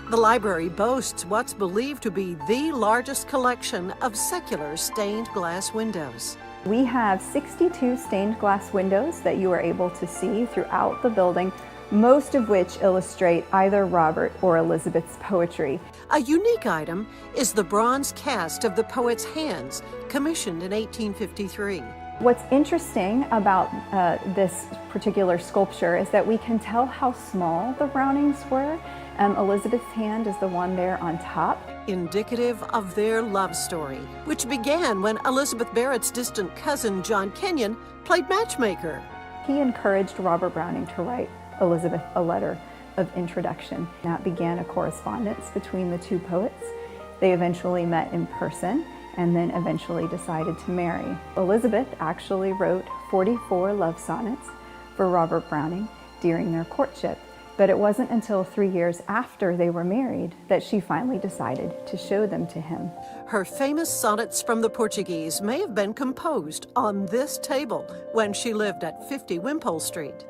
The library boasts what's believed to be the largest collection of secular stained glass windows. We have 62 stained glass windows that you are able to see throughout the building, most of which illustrate either Robert or Elizabeth's poetry. A unique item is the bronze cast of the poet's hands, commissioned in 1853. What's interesting about this particular sculpture is that we can tell how small the Brownings were. Elizabeth's hand is the one there on top. Indicative of their love story, which began when Elizabeth Barrett's distant cousin, John Kenyon, played matchmaker. He encouraged Robert Browning to write Elizabeth a letter of introduction. That began a correspondence between the two poets. They eventually met in person and then eventually decided to marry. Elizabeth actually wrote 44 love sonnets for Robert Browning during their courtship, but it wasn't until 3 years after they were married that she finally decided to show them to him. Her famous sonnets from the Portuguese may have been composed on this table when she lived at 50 Wimpole Street.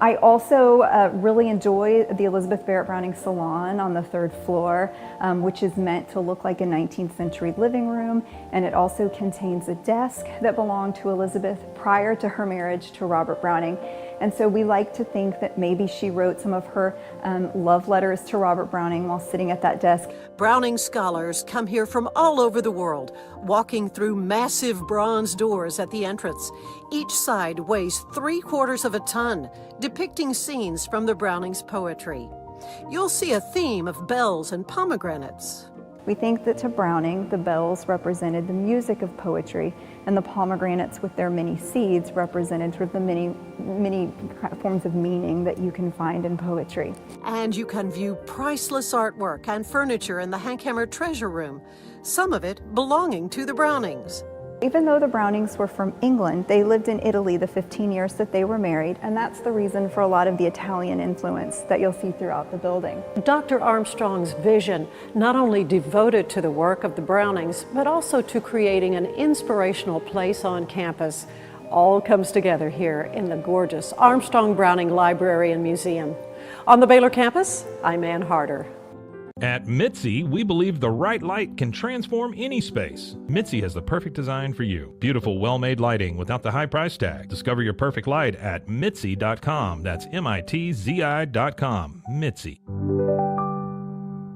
I also really enjoy the Elizabeth Barrett Browning Salon on the 3rd floor, which is meant to look like a 19th century living room, and it also contains a desk that belonged to Elizabeth prior to her marriage to Robert Browning. And so we like to think that maybe she wrote some of her love letters to Robert Browning while sitting at that desk. Browning scholars come here from all over the world, walking through massive bronze doors at the entrance. Each side weighs 3/4 of a ton, depicting scenes from the Brownings' poetry. You'll see a theme of bells and pomegranates. We think that to Browning, the bells represented the music of poetry, and the pomegranates with their many seeds represented sort of the many forms of meaning that you can find in poetry. And you can view priceless artwork and furniture in the Hankhammer Treasure Room, some of it belonging to the Brownings. Even though the Brownings were from England, they lived in Italy the 15 years that they were married, and that's the reason for a lot of the Italian influence that you'll see throughout the building. Dr. Armstrong's vision, not only devoted to the work of the Brownings, but also to creating an inspirational place on campus, all comes together here in the gorgeous Armstrong Browning Library and Museum. On the Baylor campus, I'm Ann Harder. At Mitzi, we believe the right light can transform any space. Mitzi has the perfect design for you. Beautiful, well-made lighting without the high price tag. Discover your perfect light at Mitzi.com. That's MITZI.com. Mitzi.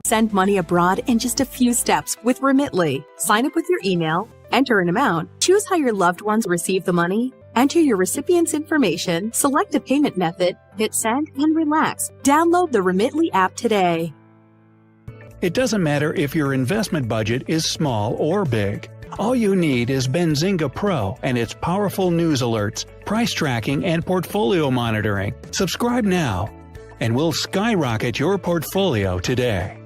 Send money abroad in just a few steps with Remitly. Sign up with your email, enter an amount, choose how your loved ones receive the money, enter your recipient's information, select a payment method, hit send, and relax. Download the Remitly app today. It doesn't matter if your investment budget is small or big. All you need is Benzinga Pro and its powerful news alerts, price tracking, and portfolio monitoring. Subscribe now, and we'll skyrocket your portfolio today.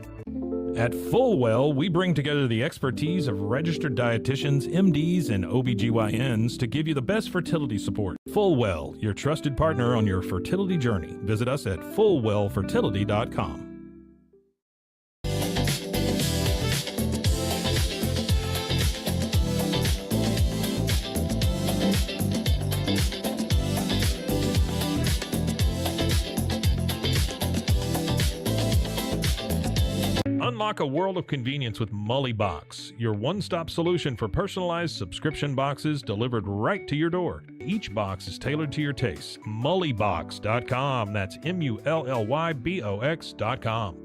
At Fullwell, we bring together the expertise of registered dietitians, MDs, and OBGYNs to give you the best fertility support. Fullwell, your trusted partner on your fertility journey. Visit us at fullwellfertility.com. Unlock a world of convenience with Mully Box, your one-stop solution for personalized subscription boxes delivered right to your door. Each box is tailored to your taste. Mullybox.com. That's MULLYBOX.com.